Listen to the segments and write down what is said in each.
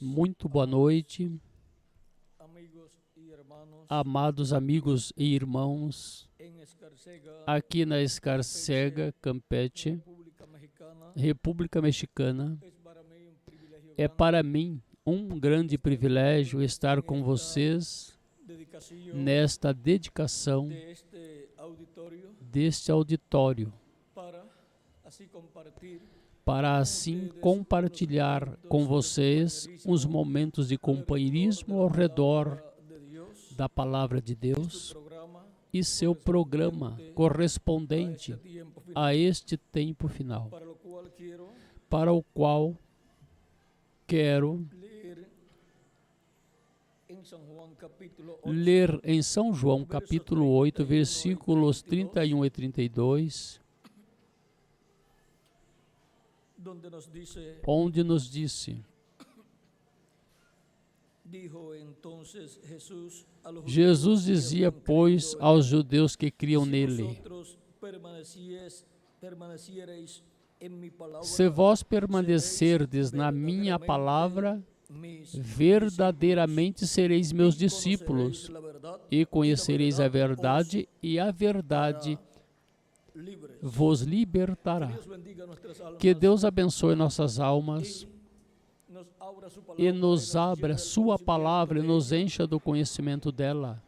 Muito boa noite, amados amigos e irmãos, aqui na Escarcega, Campeche, República Mexicana. É para mim um grande privilégio estar com vocês nesta dedicação deste auditório, para assim compartilhar com vocês uns momentos de companheirismo ao redor da Palavra de Deus e seu programa correspondente a este tempo final, para o qual quero ler em São João capítulo 8, versículos 31 e 32, onde nos disse: Jesus dizia, pois, aos judeus que criam nele: se vós permanecerdes na minha palavra, verdadeiramente sereis meus discípulos, e conhecereis a verdade, e a verdade vos libertará. Que Deus abençoe nossas almas e nos abra sua palavra e nos encha do conhecimento dela,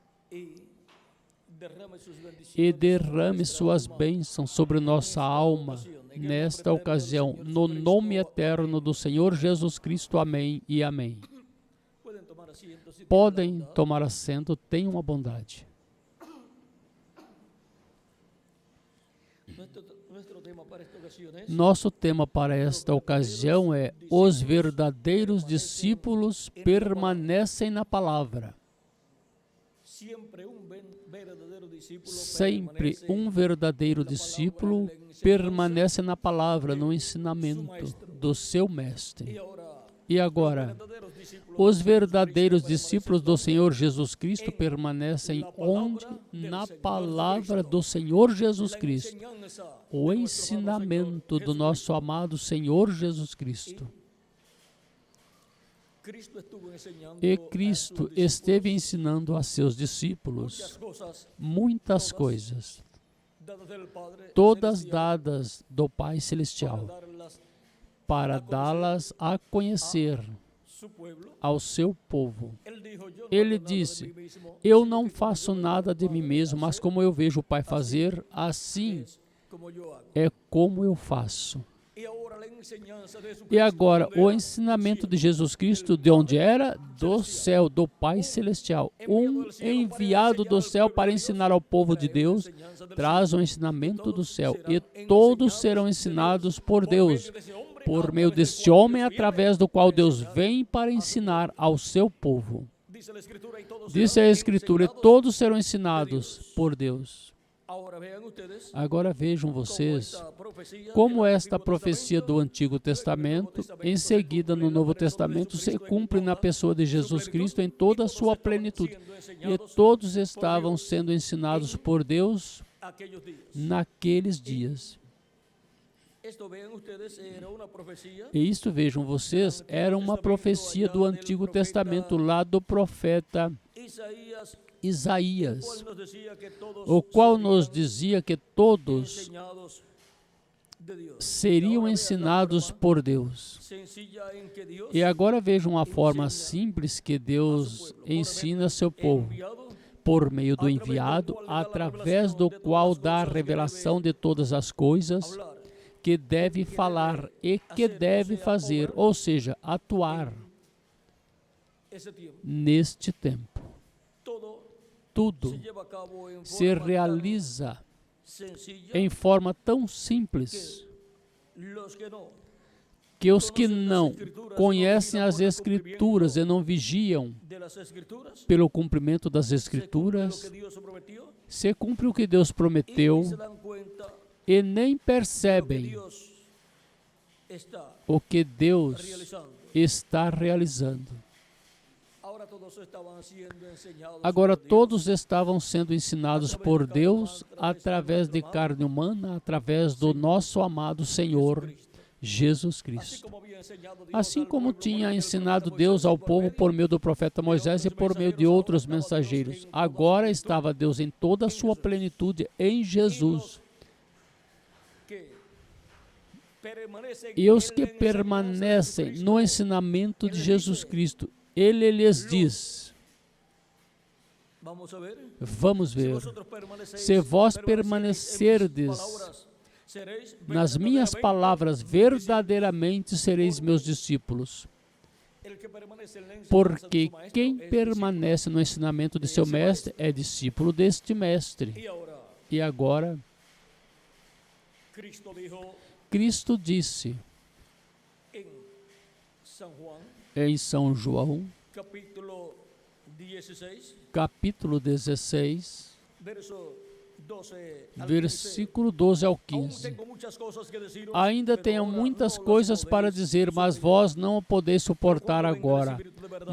e derrame suas bênçãos sobre nossa alma nesta ocasião, no nome eterno do Senhor Jesus Cristo. Amém e amém. Podem tomar assento, tenham a bondade. Nosso tema para esta ocasião é: os verdadeiros discípulos permanecem na palavra. Sempre um verdadeiro discípulo permanece na palavra, no ensinamento do seu mestre. E agora, os verdadeiros discípulos do Senhor Jesus Cristo permanecem onde? Na palavra do Senhor Jesus Cristo, o ensinamento do nosso amado Senhor Jesus Cristo. E Cristo esteve ensinando a seus discípulos muitas coisas, todas dadas do Pai Celestial, para dá-las a conhecer ao seu povo. Ele disse: eu não faço nada de mim mesmo, mas como eu vejo o Pai fazer, assim é como eu faço. E agora, o ensinamento de Jesus Cristo, de onde era? Do céu, do Pai Celestial. Um enviado do céu para ensinar ao povo de Deus, traz o ensinamento do céu. E todos serão ensinados por Deus, por meio deste homem, através do qual Deus vem para ensinar ao seu povo. Diz a Escritura: e todos serão ensinados por Deus. Agora vejam vocês como esta profecia do Antigo Testamento, em seguida no Novo Testamento, se cumpre na pessoa de Jesus Cristo em toda a sua plenitude. E todos estavam sendo ensinados por Deus naqueles dias. E isto, vejam vocês, era uma profecia do Antigo Testamento, lá do profeta Isaías, o qual nos dizia que todos seriam ensinados por Deus. E agora vejam a forma simples que Deus ensina seu povo, por meio do enviado, através do qual dá a revelação de todas as coisas que deve falar e que deve fazer, ou seja, atuar neste tempo. Tudo se realiza em forma tão simples que os que não conhecem as Escrituras e não vigiam pelo cumprimento das Escrituras, se cumpre o que Deus prometeu e nem percebem o que Deus está realizando. Agora todos estavam sendo ensinados por Deus através de carne humana, através do nosso amado Senhor Jesus Cristo. Assim como tinha ensinado Deus ao povo por meio do profeta Moisés e por meio de outros mensageiros, agora estava Deus em toda a sua plenitude em Jesus. E os que permanecem no ensinamento de Jesus Cristo, Ele lhes diz, vamos ver, se vós permanecerdes nas minhas palavras, verdadeiramente sereis meus discípulos. Porque quem permanece no ensinamento de seu mestre é discípulo deste mestre. E agora, Cristo disse em São João, capítulo 16, versículo 12 ao 15. Ainda tenho muitas coisas para dizer, mas vós não o podeis suportar agora.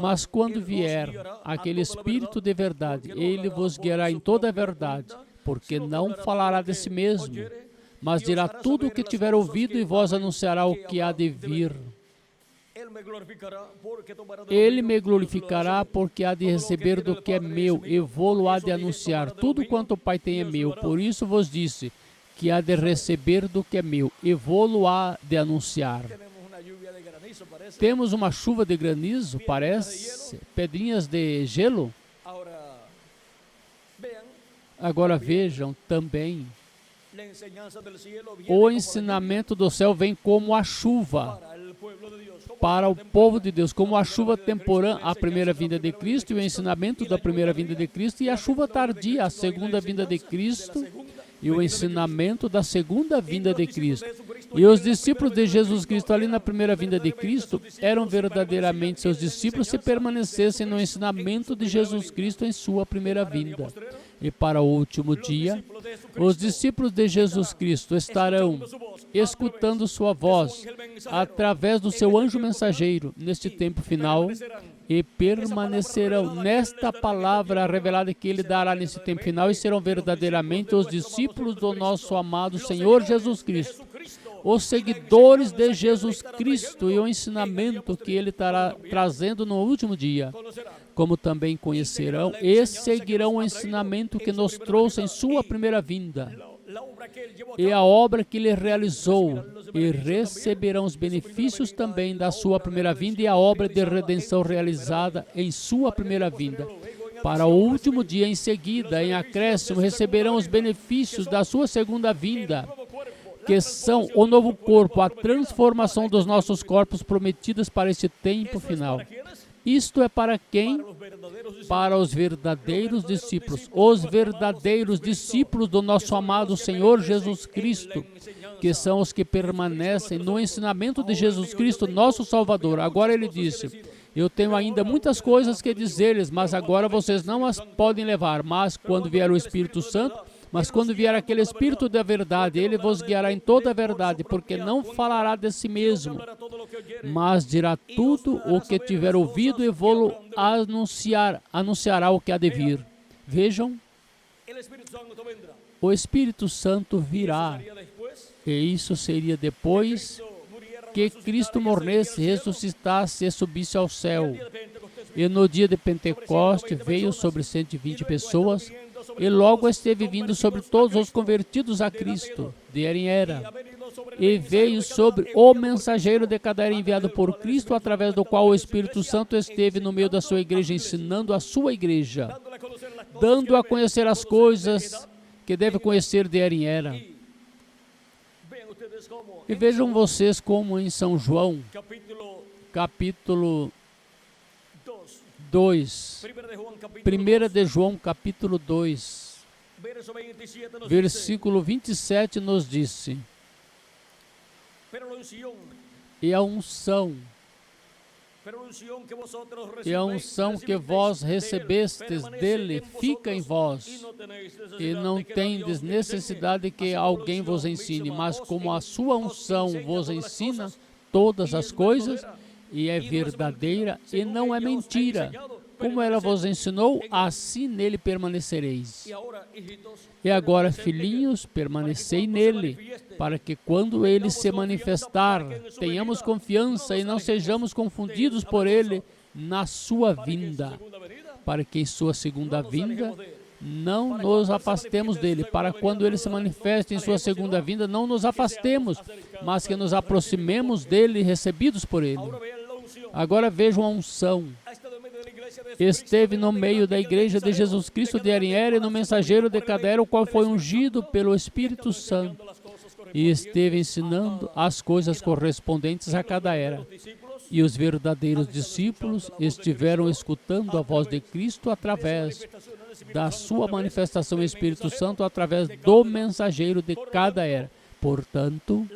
Mas quando vier aquele Espírito de verdade, ele vos guiará em toda a verdade, porque não falará de si mesmo, mas dirá tudo o que tiver ouvido e vos anunciará o que há de vir. Ele me glorificará porque há de receber do que é meu e vou-lo há de anunciar. Tudo quanto o Pai tem é meu. Por isso vos disse que há de receber do que é meu e vou-lo há de anunciar. Temos uma chuva de granizo, parece, pedrinhas de gelo. Agora vejam também, o ensinamento do céu vem como a chuva para o povo de Deus, como a chuva temporã, a primeira vinda de Cristo e o ensinamento da primeira vinda de Cristo, e a chuva tardia, a segunda vinda de Cristo e o ensinamento da segunda vinda de Cristo. E os discípulos de Jesus Cristo ali na primeira vinda de Cristo eram verdadeiramente seus discípulos se permanecessem no ensinamento de Jesus Cristo em sua primeira vinda. E para o último dia, os discípulos de Jesus Cristo estarão escutando sua voz através do seu anjo mensageiro neste tempo final e permanecerão nesta palavra revelada que ele dará nesse tempo final e serão verdadeiramente os discípulos do nosso amado Senhor Jesus Cristo, os seguidores de Jesus Cristo e o ensinamento que ele estará trazendo no último dia, como também conhecerão e seguirão o ensinamento que nos trouxe em sua primeira vinda e a obra que ele realizou, e receberão os benefícios também da sua primeira vinda e a obra de redenção realizada em sua primeira vinda. Para o último dia em seguida, em acréscimo, receberão os benefícios da sua segunda vinda, que são o novo corpo, a transformação dos nossos corpos prometidas para este tempo final. Isto é para quem? Para os verdadeiros discípulos, os verdadeiros discípulos do nosso amado Senhor Jesus Cristo, que são os que permanecem no ensinamento de Jesus Cristo, nosso Salvador. Agora ele disse, eu tenho ainda muitas coisas que dizer-lhes, mas agora vocês não as podem levar, mas quando vier o Espírito Santo, quando vier aquele Espírito da verdade, ele vos guiará em toda a verdade, porque não falará de si mesmo, mas dirá tudo o que tiver ouvido e vou-lo anunciará o que há de vir. Vejam, o Espírito Santo virá, e isso seria depois que Cristo morresse, ressuscitasse e subisse ao céu. E no dia de Pentecoste veio sobre 120 pessoas, e logo esteve vindo sobre todos os convertidos a Cristo, de era em era. E veio sobre o mensageiro de cada era enviado por Cristo, através do qual o Espírito Santo esteve no meio da sua igreja, ensinando a sua igreja, dando a conhecer as coisas que deve conhecer de era em era. E vejam vocês como em São João, capítulo 2, 1 de João, capítulo 2, versículo 27 nos disse, e a unção que vós recebestes dele fica em vós, e não tendes necessidade que alguém vos ensine, mas como a sua unção vos ensina todas as coisas, e é verdadeira e não é mentira, como ela vos ensinou, assim nele permanecereis. E agora, filhinhos, permanecei nele, para que quando ele se manifestar, tenhamos confiança e não sejamos confundidos por ele na sua vinda, para que em sua segunda vinda não nos afastemos dele, para quando ele se manifeste em sua segunda vinda, não nos afastemos, mas que nos aproximemos dele, recebidos por ele. Agora vejam a unção. Esteve no meio da igreja de Jesus Cristo de Erin-Era e no mensageiro de cada era, o qual foi ungido pelo Espírito Santo, e esteve ensinando as coisas correspondentes a cada era. E os verdadeiros discípulos estiveram escutando a voz de Cristo através da sua manifestação Espírito Santo, através do mensageiro de cada era. Portanto,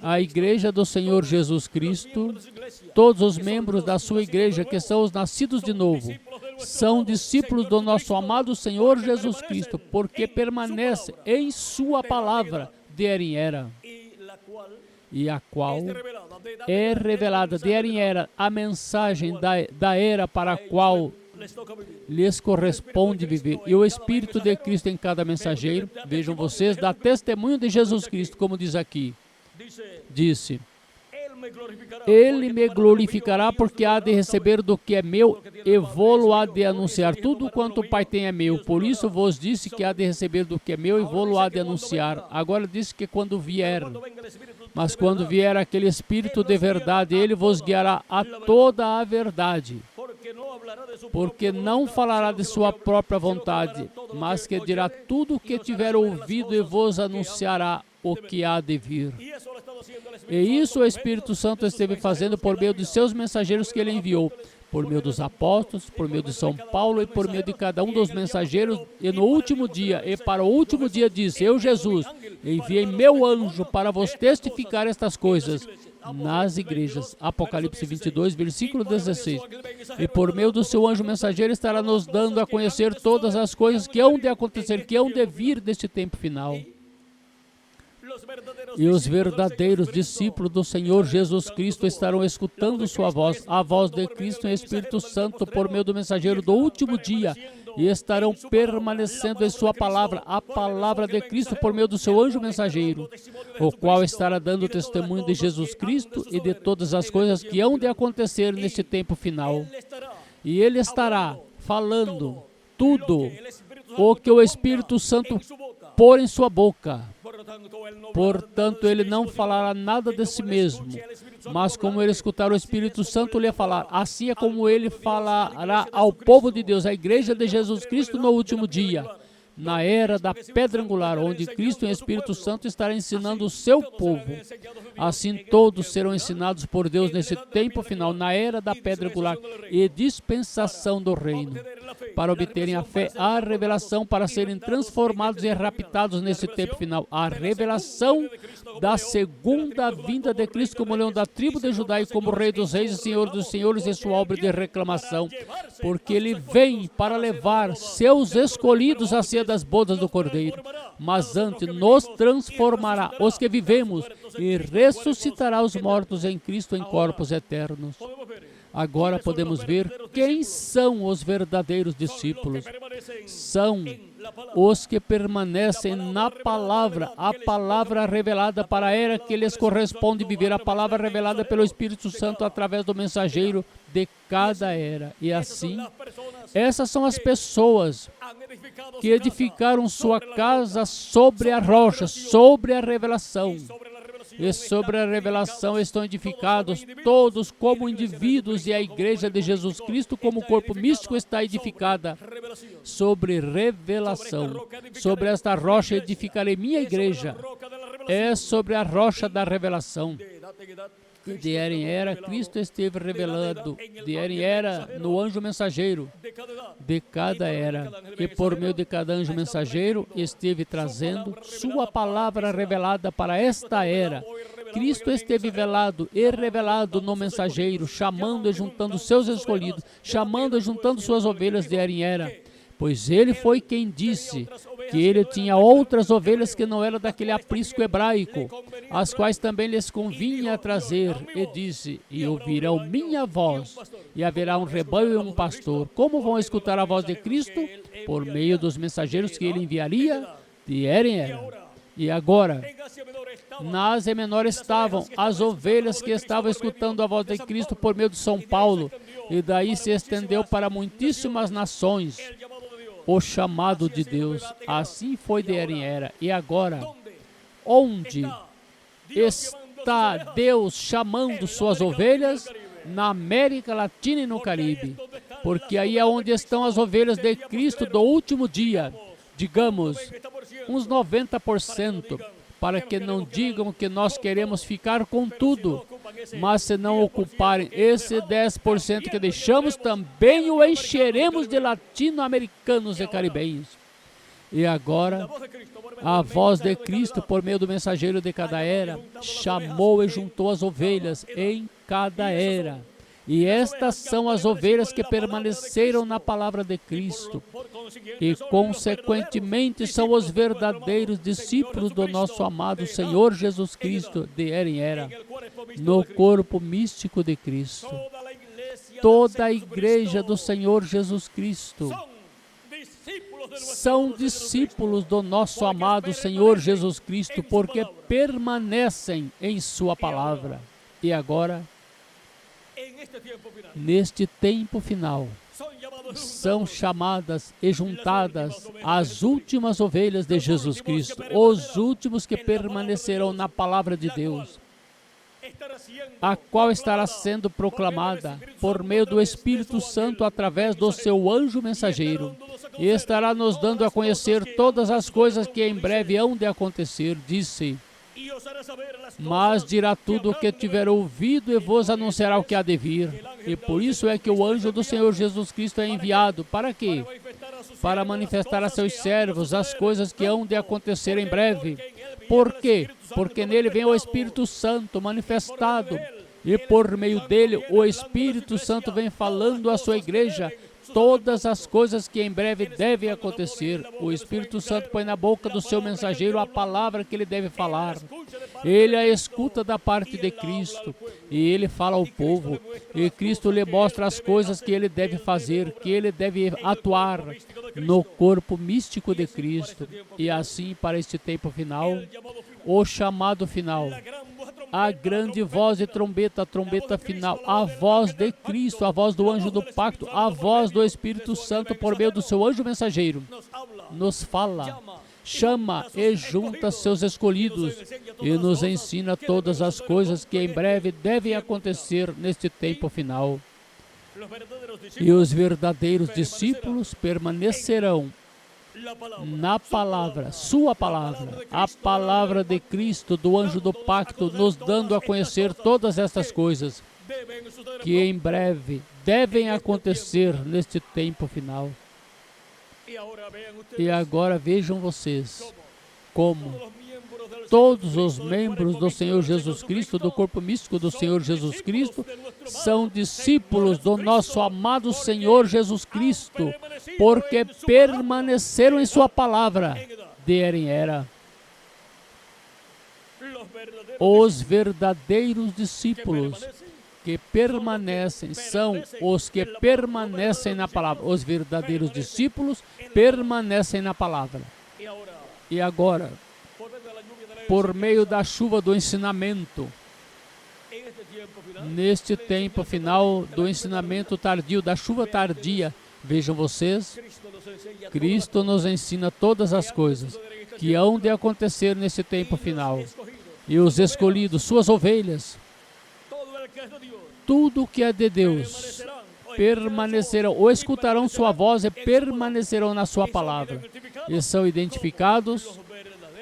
a igreja do Senhor Jesus Cristo, todos os membros da sua igreja que são os nascidos de novo, são discípulos do nosso amado Senhor Jesus Cristo, porque permanece em sua palavra de Erin-Era, e a qual é revelada de Erin-Era a mensagem da era para a qual lhes corresponde viver. E o Espírito de Cristo em cada mensageiro, vejam vocês, dá testemunho de Jesus Cristo, como diz aqui. Disse: Ele me glorificará, porque há de receber do que é meu e vou-lo há de anunciar. Tudo quanto o Pai tem é meu. Por isso vos disse que há de receber do que é meu e vou-lo há de anunciar. Agora disse que quando vier, mas quando vier aquele Espírito de verdade, ele vos guiará a toda a verdade. Porque não falará de sua própria vontade, mas que dirá tudo o que tiver ouvido e vos anunciará o que há de vir. E isso o Espírito Santo esteve fazendo por meio de seus mensageiros que ele enviou, por meio dos apóstolos, por meio de São Paulo e por meio de cada um dos mensageiros. E no último dia, e para o último dia disse: Eu, Jesus, enviei meu anjo para vos testificar estas coisas nas igrejas. Apocalipse 22, versículo 16. E por meio do seu anjo mensageiro estará nos dando a conhecer todas as coisas que hão de acontecer, que hão de vir deste tempo final. E os verdadeiros discípulos do Senhor Jesus Cristo estarão escutando sua voz, a voz de Cristo em Espírito Santo por meio do mensageiro do último dia, e estarão permanecendo em sua palavra, a palavra de Cristo por meio do seu anjo mensageiro, o qual estará dando testemunho de Jesus Cristo e de todas as coisas que hão de acontecer neste tempo final. E ele estará falando tudo o que o Espírito Santo pôr em sua boca. Portanto, ele não falará nada de si mesmo, mas como ele escutar o Espírito Santo lhe falar, assim é como ele falará ao povo de Deus, à igreja de Jesus Cristo no último dia, na era da pedra angular, onde Cristo em Espírito Santo estará ensinando o seu povo. Assim todos serão ensinados por Deus nesse tempo final, na era da pedra angular e dispensação do reino, para obterem a fé, a revelação, para serem transformados e raptados nesse tempo final, a revelação da segunda vinda de Cristo como leão da tribo de Judá e como Rei dos reis e Senhor dos senhores em sua obra de reclamação, porque ele vem para levar seus escolhidos à ceia das bodas do Cordeiro, mas antes nos transformará os que vivemos e ressuscitará os mortos em Cristo em corpos eternos. Agora podemos ver quem são os verdadeiros discípulos. São os que permanecem na palavra, a palavra revelada para a era que lhes corresponde viver, a palavra revelada pelo Espírito Santo através do mensageiro de cada era. E assim, essas são as pessoas que edificaram sua casa sobre a rocha, sobre a revelação. E sobre a revelação estão edificados todos como indivíduos, e a igreja de Jesus Cristo como corpo místico está edificada sobre revelação. Sobre esta rocha edificarei minha igreja. É sobre a rocha da revelação. De Erin-Era, Cristo esteve revelando, de Erin-Era, no anjo mensageiro de cada era, e por meio de cada anjo mensageiro esteve trazendo sua palavra revelada para esta era. Cristo esteve velado e revelado no mensageiro, chamando e juntando seus escolhidos, chamando e juntando suas ovelhas de Erin-Era, pois ele foi quem disse que ele tinha outras ovelhas que não eram daquele aprisco hebraico, as quais também lhes convinha trazer, e disse: e ouvirão minha voz, e haverá um rebanho e um pastor. Como vão escutar a voz de Cristo? Por meio dos mensageiros que ele enviaria de era em era. E agora, na Ásia Menor estavam as ovelhas que estavam escutando a voz de Cristo por meio de São Paulo, e daí se estendeu para muitíssimas nações o chamado de Deus. Assim foi de era em era. E agora, onde está Deus chamando suas ovelhas? Na América Latina e no Caribe, porque aí é onde estão as ovelhas de Cristo do último dia, digamos, uns 90%, para que não digam que nós queremos ficar com tudo, mas se não ocuparem esse 10% que deixamos, também o encheremos de latino-americanos e caribenhos. E agora, a voz de Cristo, por meio do mensageiro de cada era, chamou e juntou as ovelhas em cada era. E estas são as ovelhas que permaneceram na palavra de Cristo. E, consequentemente, são os verdadeiros discípulos do nosso amado Senhor Jesus Cristo, de era em era, no corpo místico de Cristo. Toda a igreja do Senhor Jesus Cristo são discípulos do nosso amado Senhor Jesus Cristo, porque permanecem em sua palavra. E agora, neste tempo final, são chamadas e juntadas as últimas ovelhas de Jesus Cristo, os últimos que permanecerão na palavra de Deus, a qual estará sendo proclamada por meio do Espírito Santo através do seu anjo mensageiro, e estará nos dando a conhecer todas as coisas que em breve hão de acontecer, disse. Mas dirá tudo o que tiver ouvido e vos anunciará o que há de vir. E por isso é que o anjo do Senhor Jesus Cristo é enviado. Para quê? Para manifestar a seus servos as coisas que hão de acontecer em breve. Por quê? Porque nele vem o Espírito Santo manifestado. E por meio dele, o Espírito Santo vem falando à sua igreja todas as coisas que em breve devem acontecer. O Espírito Santo põe na boca do seu mensageiro a palavra que ele deve falar. Ele a escuta da parte de Cristo e ele fala ao povo. E Cristo lhe mostra as coisas que ele deve fazer, que ele deve atuar no corpo místico de Cristo. E assim, para este tempo final, o chamado final, a grande voz de trombeta, a trombeta final, a voz de Cristo, a voz do anjo do pacto, a voz do Espírito Santo por meio do seu anjo mensageiro, nos fala, chama e junta seus escolhidos e nos ensina todas as coisas que em breve devem acontecer neste tempo final. E os verdadeiros discípulos permanecerão na palavra, sua palavra, a palavra de Cristo, do anjo do pacto, nos dando a conhecer todas estas coisas que em breve devem acontecer neste tempo final. E agora vejam vocês como todos os membros do Senhor Jesus Cristo, do corpo místico do Senhor Jesus Cristo, são discípulos do nosso amado Senhor Jesus Cristo, porque permaneceram em sua palavra de era em era. Os verdadeiros discípulos que permanecem são os que permanecem na palavra. Os verdadeiros discípulos permanecem na palavra. E agora, por meio da chuva do ensinamento, neste tempo final do ensinamento tardio, da chuva tardia, vejam vocês, Cristo nos ensina todas as coisas que hão de acontecer nesse tempo final. E os escolhidos, suas ovelhas, tudo que é de Deus, permanecerão, ou escutarão sua voz e permanecerão na sua palavra. E são identificados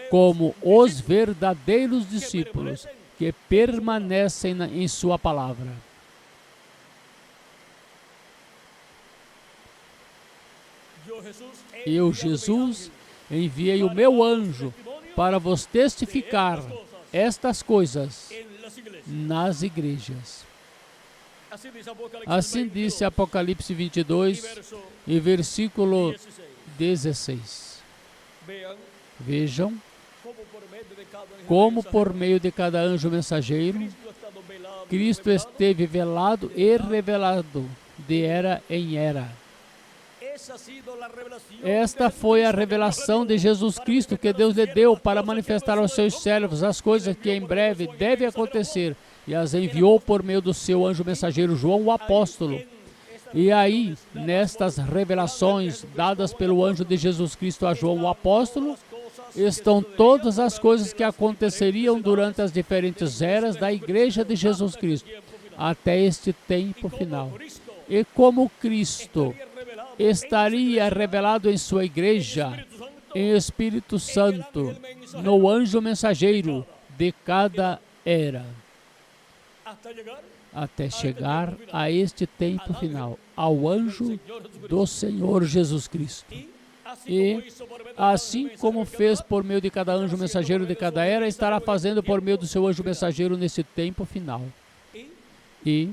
como os verdadeiros discípulos que permanecem em sua palavra. Eu, Jesus, enviei o meu anjo para vos testificar estas coisas nas igrejas. Assim disse Apocalipse 22 e versículo 16. Vejam como por meio de cada anjo mensageiro, Cristo esteve velado e revelado de era em era. Esta foi a revelação de Jesus Cristo que Deus lhe deu para manifestar aos seus servos as coisas que em breve devem acontecer, e as enviou por meio do seu anjo mensageiro João, o apóstolo. E aí, nestas revelações dadas pelo anjo de Jesus Cristo a João, o apóstolo, estão todas as coisas que aconteceriam durante as diferentes eras da Igreja de Jesus Cristo, até este tempo final. E como Cristo estaria revelado em sua Igreja, em Espírito Santo, no anjo mensageiro de cada era, até chegar a este tempo final, ao anjo do Senhor Jesus Cristo. E, assim como fez por meio de cada anjo mensageiro de cada era, estará fazendo por meio do seu anjo mensageiro nesse tempo final. E,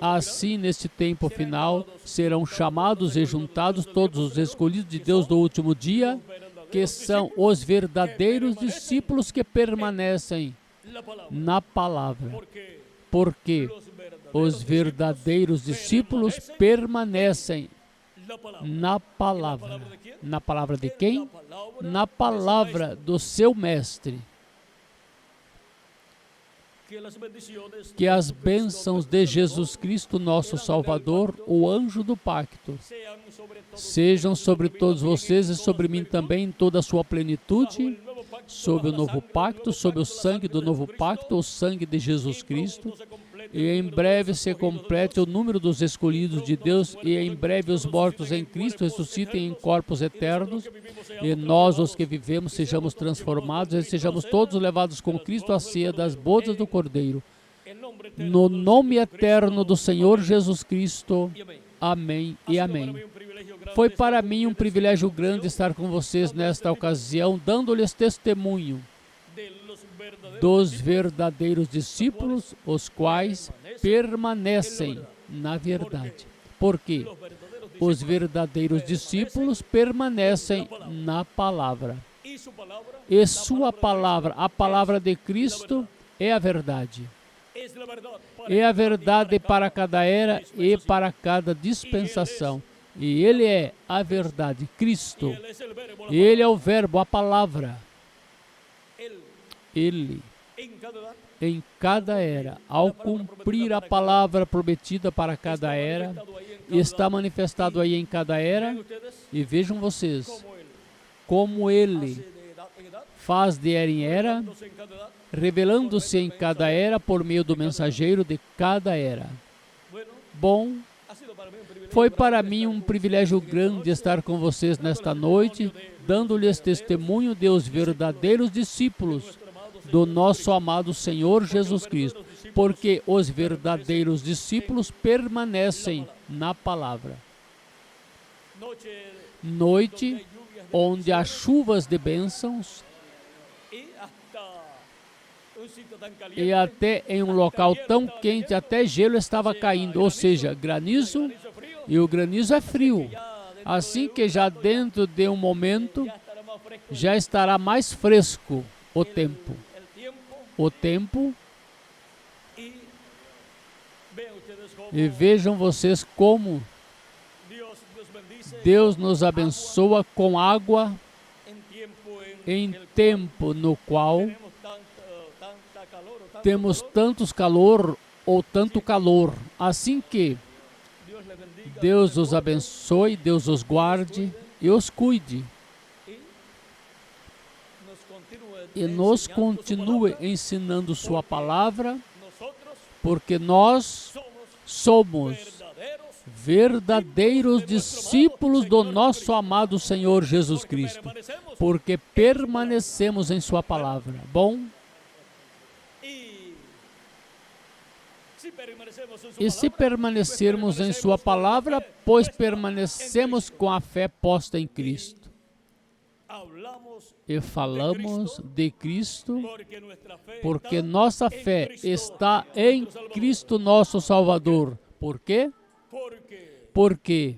assim, neste tempo final, serão chamados e juntados todos os escolhidos de Deus do último dia, que são os verdadeiros discípulos que permanecem na palavra. Porque os verdadeiros discípulos permanecem na palavra. Na palavra de quem? Na palavra do seu mestre. Que as bênçãos de Jesus Cristo, nosso Salvador, o anjo do pacto, sejam sobre todos vocês e sobre mim também em toda a sua plenitude, sob o novo pacto, sob o sangue do novo pacto, o sangue de Jesus Cristo, e em breve se complete o número dos escolhidos de Deus, e em breve os mortos em Cristo ressuscitem em corpos eternos, e nós, os que vivemos, sejamos transformados e sejamos todos levados com Cristo à ceia das bodas do Cordeiro. No nome eterno do Senhor Jesus Cristo. Amém e amém. Foi para mim um privilégio grande estar com vocês nesta ocasião, dando-lhes testemunho dos verdadeiros discípulos, os quais permanecem na verdade. Porque os verdadeiros discípulos permanecem na palavra. E sua palavra, a palavra de Cristo, é a verdade. É a verdade para cada era e para cada dispensação. E Ele é a verdade, Cristo. Ele é o Verbo, a palavra. Ele, em cada era, ao cumprir a palavra prometida para cada era, está manifestado aí em cada era, e vejam vocês, como Ele faz de era em era, revelando-se em cada era por meio do mensageiro de cada era. Bom, foi para mim um privilégio grande estar com vocês nesta noite, dando-lhes testemunho de os verdadeiros discípulos do nosso amado Senhor Jesus Cristo, porque os verdadeiros discípulos permanecem na palavra. Noite onde há chuvas de bênçãos, e até em um local tão quente, até gelo estava caindo, ou seja, granizo, e o granizo é frio. Assim que já dentro de um momento, já estará mais fresco o tempo. E vejam vocês como Deus nos abençoa com água em tempo no qual temos tanto calor. Assim que Deus os abençoe, Deus os guarde e os cuide. E nos continue ensinando sua palavra, porque nós somos verdadeiros discípulos do nosso amado Senhor Jesus Cristo, porque permanecemos em sua palavra. Bom, e se permanecermos em sua palavra, pois permanecemos com a fé posta em Cristo. E falamos de Cristo, porque nossa fé está em Cristo nosso Salvador. Por quê? Porque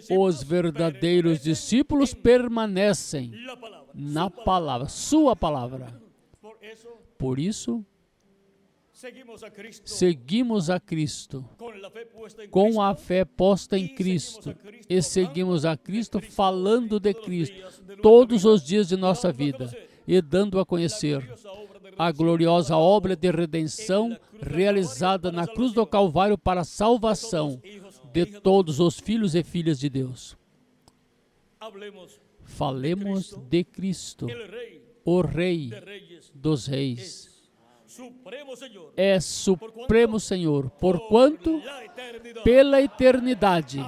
os verdadeiros discípulos permanecem na palavra, sua palavra. Por isso, Seguimos a Cristo com a fé posta em Cristo e seguimos a Cristo falando de Cristo todos os dias de nossa vida e dando a conhecer a gloriosa obra de redenção realizada na cruz do Calvário para a salvação de todos os filhos e filhas de Deus. Falemos de Cristo, o Rei dos Reis. É Supremo Senhor, porquanto pela eternidade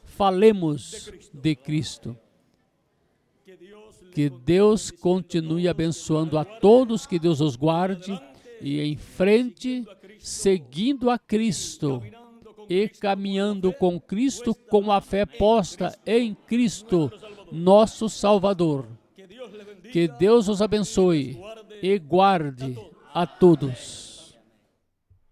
falemos de Cristo. Que Deus continue abençoando a todos, que Deus os guarde e em frente, seguindo a Cristo e caminhando com Cristo, com a fé posta em Cristo, nosso Salvador. Que Deus os abençoe e guarde a todos.